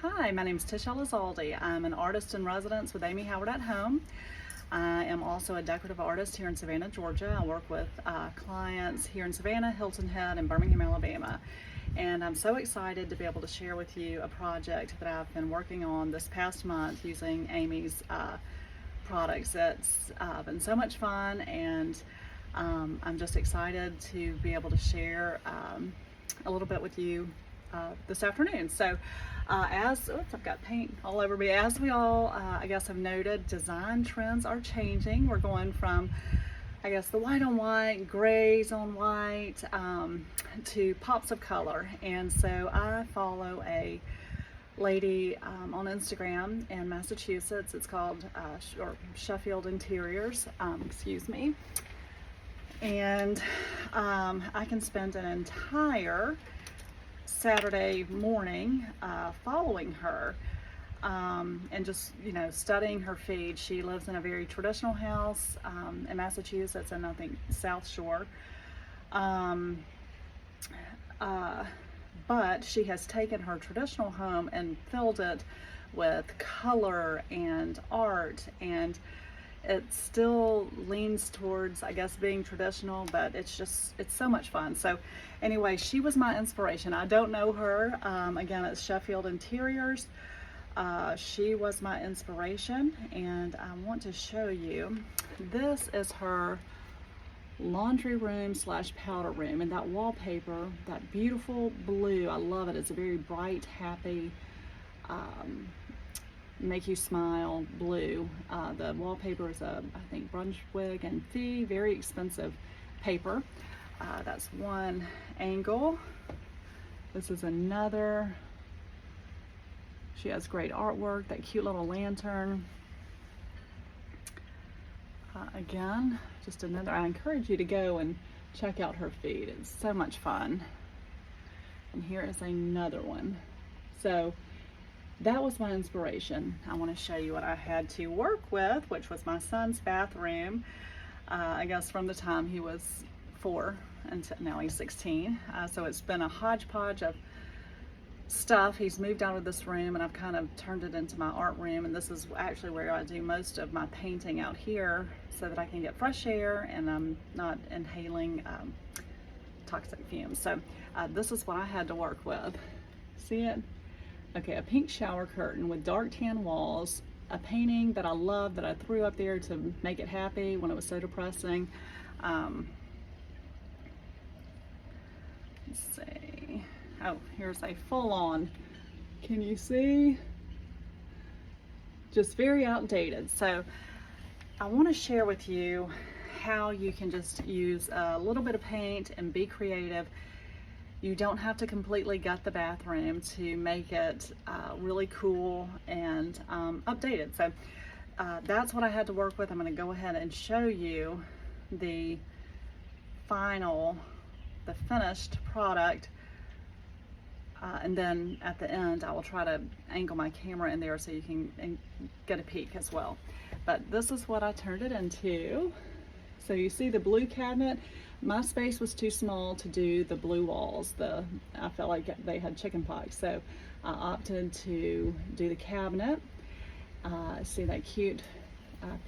Hi, my name is Tish Elizalde. I'm an artist in residence with Amy Howard at Home. I am also a decorative artist here in Savannah, Georgia. I work with clients here in Savannah, Hilton Head, and Birmingham, Alabama. And I'm so excited to be able to share with you a project that I've been working on this past month using Amy's products. It's been so much fun, and I'm just excited to be able to share a little bit with you this afternoon. So I've got paint all over me. As we all, I guess, have noted, design trends are changing. We're going from, I guess, the white on white, grays on white, to pops of color. And so I follow a lady on Instagram in Massachusetts. It's called Sheffield Interiors, excuse me. And I can spend an entire Saturday morning following her and just, studying her feed. She lives in a very traditional house in Massachusetts, and I think South Shore. But she has taken her traditional home and filled it with color and art, and it still leans towards, I guess, being traditional, but it's so much fun. So anyway, she was my inspiration. I don't know her. Again, it's Sheffield Interiors. She was my inspiration, and I want to show you. This is her laundry room / powder room, and that wallpaper, that beautiful blue, I love it. It's a very bright, happy, make you smile blue. The wallpaper is I think Brunswick and Fee, very expensive paper. That's one angle. This is another. She has great artwork, that cute little lantern. Again, just another. I encourage you to go and check out her feed. It's so much fun. And here is another one. So that was my inspiration. I want to show you what I had to work with, which was my son's bathroom. I guess from the time he was 4 until now he's 16. So it's been a hodgepodge of stuff. He's moved out of this room, and I've kind of turned it into my art room. And this is actually where I do most of my painting out here, so that I can get fresh air and I'm not inhaling toxic fumes. So this is what I had to work with. See it? Okay, a pink shower curtain with dark tan walls, a painting that I love that I threw up there to make it happy when it was so depressing. Let's see. Oh, here's a full-on. Can you see? Just very outdated. So I want to share with you how you can just use a little bit of paint and be creative. You don't have to completely gut the bathroom to make it really cool and updated. So that's what I had to work with. I'm going to go ahead and show you the finished product. And then at the end, I will try to angle my camera in there so you can get a peek as well. But this is what I turned it into. So you see the blue cabinet. My space was too small to do the blue walls. I felt like they had chicken pox, so I opted to do the cabinet. See that cute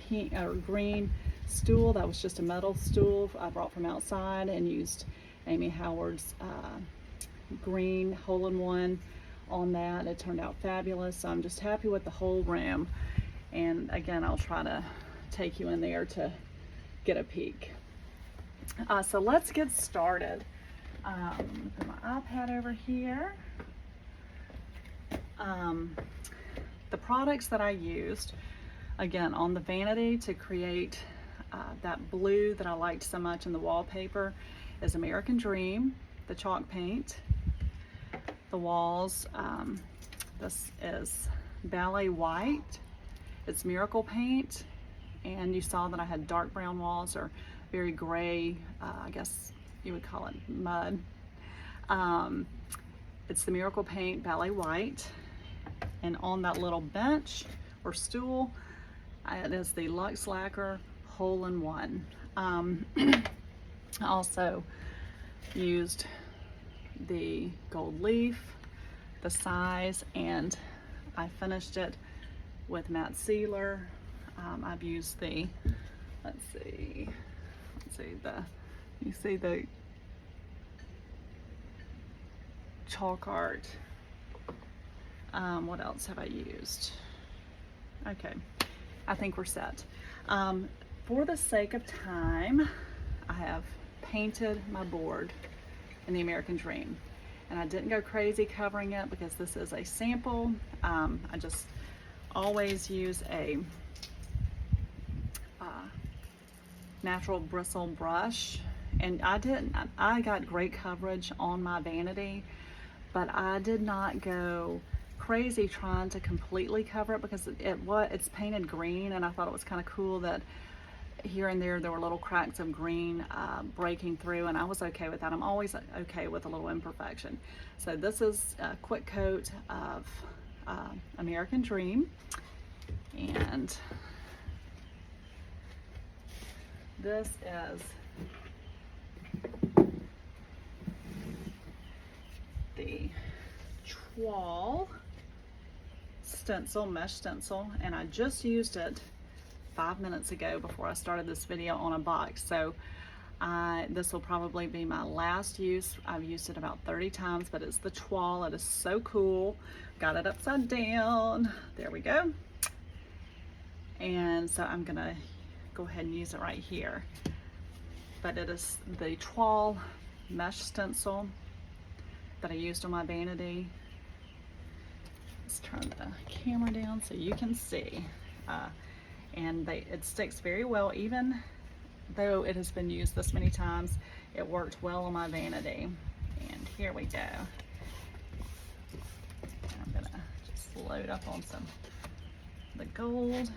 pink or green stool? That was just a metal stool I brought from outside and used Amy Howard's green hole-in-one on that. It turned out fabulous. So I'm just happy with the whole room. And again, I'll try to take you in there to get a peek. So let's get started. Put my iPad over here. The products that I used, again, on the vanity to create that blue that I liked so much in the wallpaper, is American Dream, the chalk paint. The walls, this is Ballet White. It's Miracle Paint. And you saw that I had dark brown walls, or very gray, I guess you would call it mud. It's the Miracle Paint Ballet White. And on that little bench or stool, it is the LuxeLacquer hole-in-one. I also used the gold leaf, the size, and I finished it with matte sealer. I've used the, you see the chalk art. What else have I used? Okay, I think we're set. For the sake of time, I have painted my board in the American Dream. And I didn't go crazy covering it because this is a sample. I just always use a natural bristle brush. And I got great coverage on my vanity, but I did not go crazy trying to completely cover it because it's painted green, and I thought it was kind of cool that here and there were little cracks of green breaking through, and I was okay with that. I'm always okay with a little imperfection. So this is a quick coat of American Dream, and this is the Toile stencil, mesh stencil, and I just used it 5 minutes ago before I started this video on a box. So this will probably be my last use. I've used it about 30 times, but it's the Toile. It is so cool. Got it upside down. There we go. And so I'm gonna go ahead and use it right here. But it is the Toile mesh stencil that I used on my vanity. Let's turn the camera down so you can see. And it sticks very well, even though it has been used this many times. It worked well on my vanity. And here we go. I'm gonna just load up on the gold.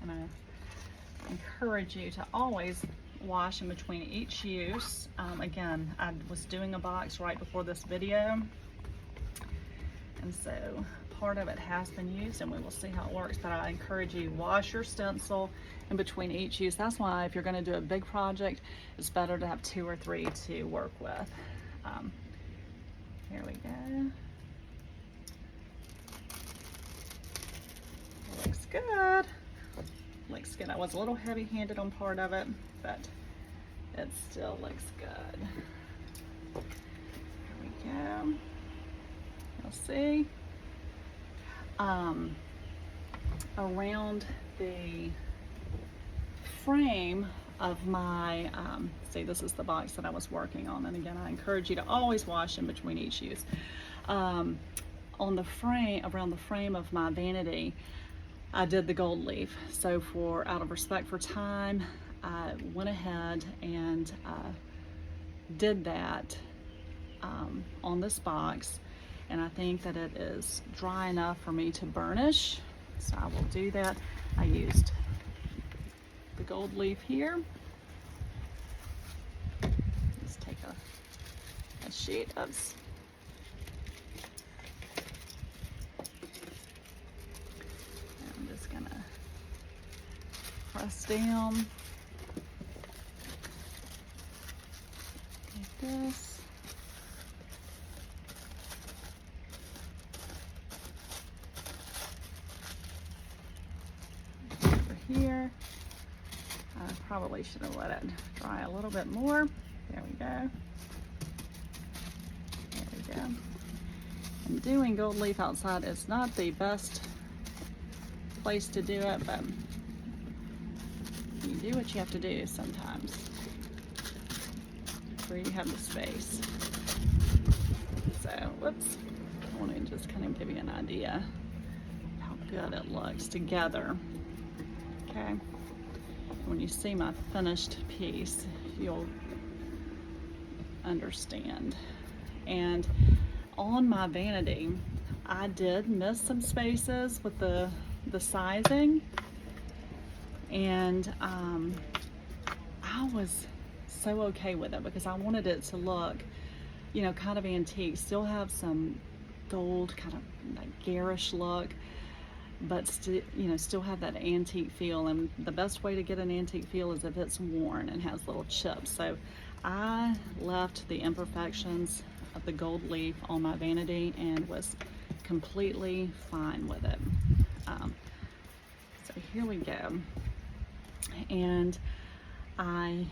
And I encourage you to always wash in between each use. Again, I was doing a box right before this video, and so part of it has been used, and we will see how it works. But I encourage you, wash your stencil in between each use. That's why if you're going to do a big project, it's better to have 2 or 3 to work with. Here we go. Looks good. Looks good. I was a little heavy-handed on part of it, but it still looks good. There we go. You'll see. Around the frame of my, see, this is the box that I was working on, and again, I encourage you to always wash in between each use. On the frame, around the frame of my vanity, I did the gold leaf. So out of respect for time, I went ahead and did that on this box, and I think that it is dry enough for me to burnish, so I will do that. I used the gold leaf here. Let's take a sheet of press down like this. Over here, I probably should have let it dry a little bit more. There we go. There we go. And doing gold leaf outside is not the best place to do it, but you do what you have to do sometimes where you have the space. So, whoops, I want to just kind of give you an idea how good it looks together. Okay, when you see my finished piece, you'll understand. And on my vanity, I did miss some spaces with the sizing, and I was so okay with it because I wanted it to look, you know, kind of antique, still have some gold, kind of like garish look, but still, you know, still have that antique feel. And the best way to get an antique feel is if it's worn and has little chips. So I left the imperfections of the gold leaf on my vanity and was completely fine with it. So here we go. And I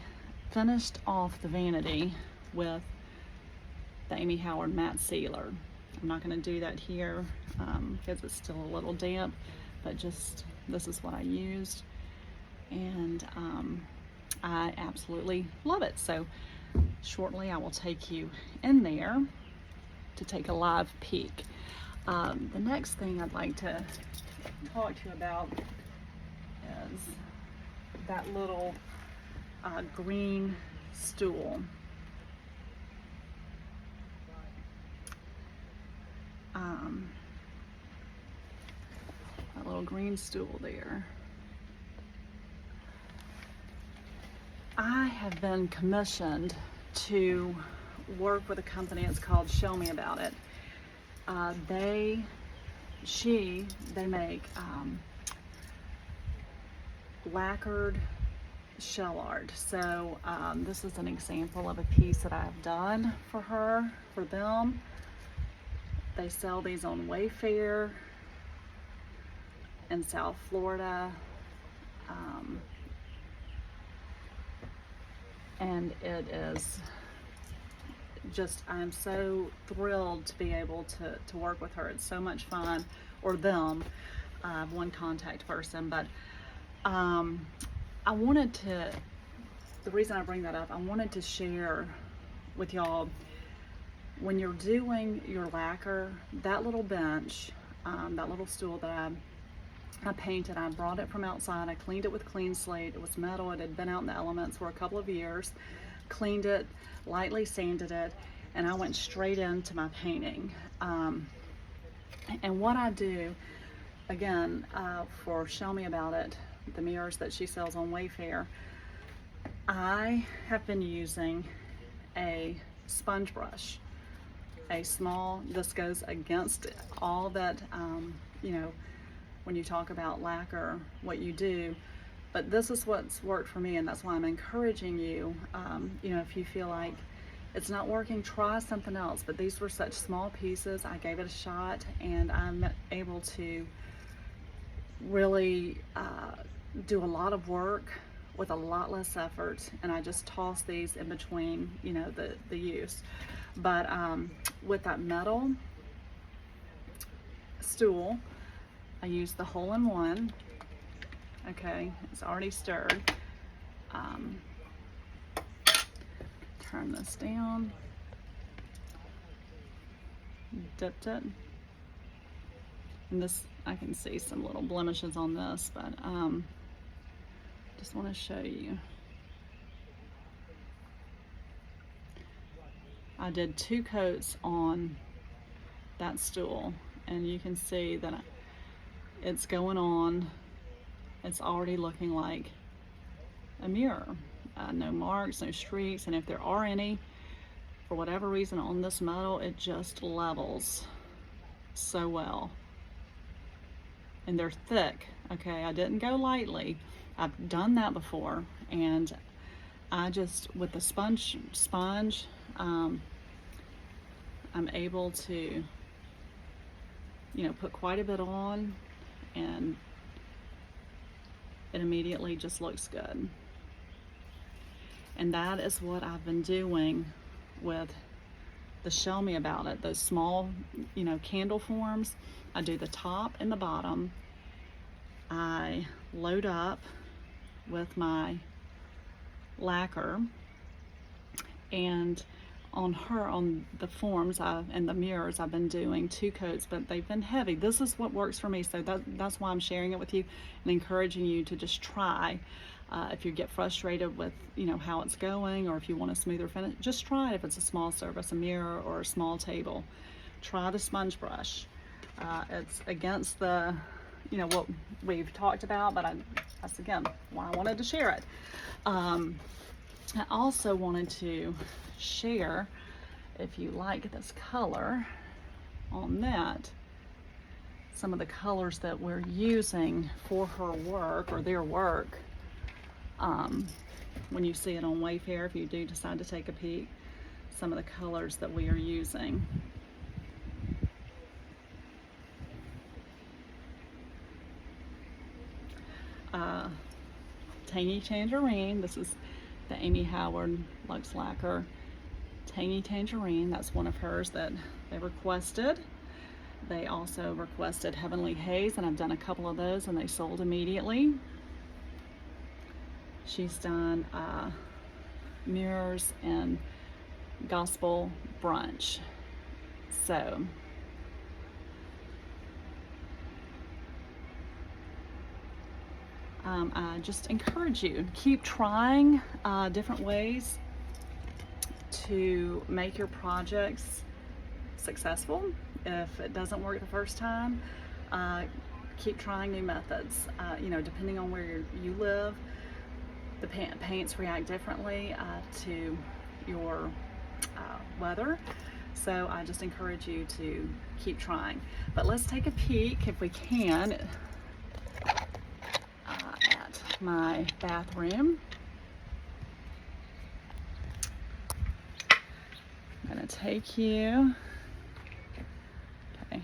finished off the vanity with the Amy Howard matte sealer. I'm not going to do that here because it's still a little damp, but just this is what I used, and I absolutely love it. So shortly I will take you in there to take a live peek. The next thing I'd like to talk to you about is that little green stool. That little green stool there. I have been commissioned to work with a company. It's called Show Me About It. They make lacquered shell art. So this is an example of a piece that I've done for them. They sell these on Wayfair in South Florida. And it is just, I'm so thrilled to be able to work with her. It's so much fun, or them. I have one contact person, but I wanted to, the reason I bring that up, I wanted to share with y'all, when you're doing your lacquer, that little bench, that little stool that I painted, I brought it from outside, I cleaned it with Clean Slate. It was metal, it had been out in the elements for a couple of years. Cleaned it, lightly sanded it, and I went straight into my painting. And what I do, again, for Show Me About It, the mirrors that she sells on Wayfair, I have been using a sponge brush, a small, this goes against all that, you know, when you talk about lacquer, what you do, but this is what's worked for me, and that's why I'm encouraging you, you know, if you feel like it's not working, try something else. But these were such small pieces, I gave it a shot, and I'm able to really do a lot of work with a lot less effort, and I just toss these in between, you know, the use. But with that metal stool, I used the hole-in-one. Okay, it's already stirred. Turn this down. Dipped it. And this, I can see some little blemishes on this, but just want to show you. I did 2 coats on that stool, and you can see that it's going on. It's already looking like a mirror. No marks, no streaks, and if there are any, for whatever reason on this metal, it just levels so well. And they're thick, okay? I didn't go lightly. I've done that before, and I just, with the sponge, I'm able to, you know, put quite a bit on, and it immediately just looks good. And that is what I've been doing with the Show Me About It, those small, you know, candle forms. I do the top and the bottom. I load up with my lacquer, and on the forms and the mirrors, I've been doing 2 coats, but they've been heavy. This is what works for me, so that's why I'm sharing it with you and encouraging you to just try. If you get frustrated with, you know, how it's going, or if you want a smoother finish, just try it. If it's a small surface, a mirror or a small table, try the sponge brush. It's against the, you know, what we've talked about, but that's again why I wanted to share it. I also wanted to share, if you like this color on that, some of the colors that we're using for her work or their work. When you see it on Wayfair, if you do decide to take a peek, some of the colors that we are using. Tangy Tangerine, this is the Amy Howard LuxeLacquer Tangy Tangerine. That's one of hers that they requested. They also requested Heavenly Haze, and I've done a couple of those and they sold immediately. She's done Mirrors and Gospel Brunch. So I just encourage you, keep trying different ways to make your projects successful. If it doesn't work the first time, keep trying new methods. You know, depending on where you live, the paints react differently to your weather. So I just encourage you to keep trying. But let's take a peek, if we can, at my bathroom. I'm gonna take you, okay,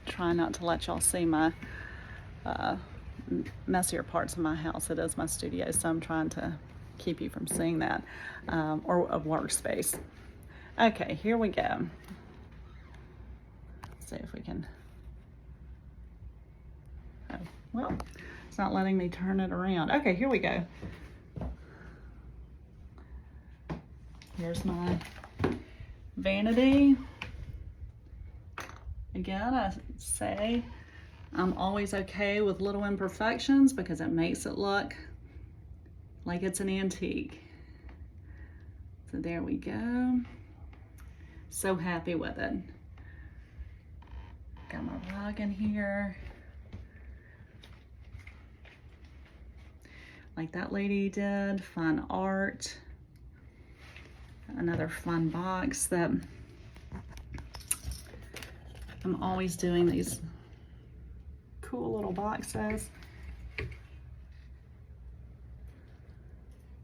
try not to let y'all see my messier parts of my house. It is my studio, so I'm trying to keep you from seeing that, or a workspace. Okay, here we go. Let's see if we can, oh, well, it's not letting me turn it around. Okay, here we go. Here's my vanity. Again, I say I'm always okay with little imperfections because it makes it look like it's an antique. So there we go. So happy with it. Got my rug in here. Like that lady did, fun art. Another fun box that I'm always doing these cool little boxes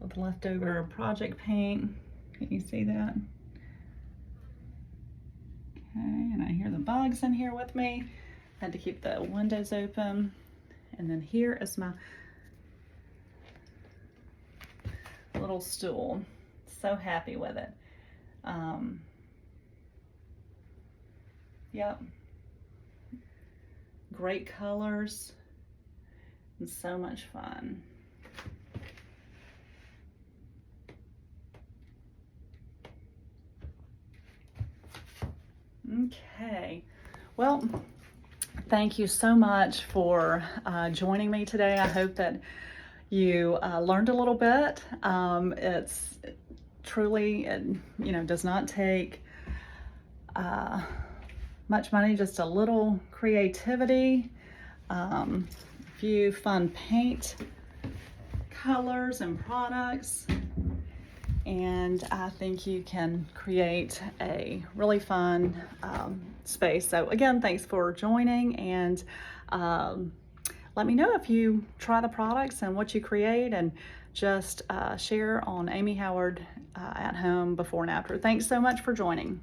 with leftover project paint. Can you see that? Okay, and I hear the bugs in here with me. Had to keep the windows open. And then here is my little stool. So happy with it. Yep. Great colors and so much fun. Okay, well, thank you so much for joining me today. I hope that you learned a little bit. It's truly, you know, does not take much money, just a little creativity, a few fun paint colors and products, and I think you can create a really fun space. So again, thanks for joining, and let me know if you try the products and what you create, and just share on Amy Howard at Home before and after. Thanks so much for joining.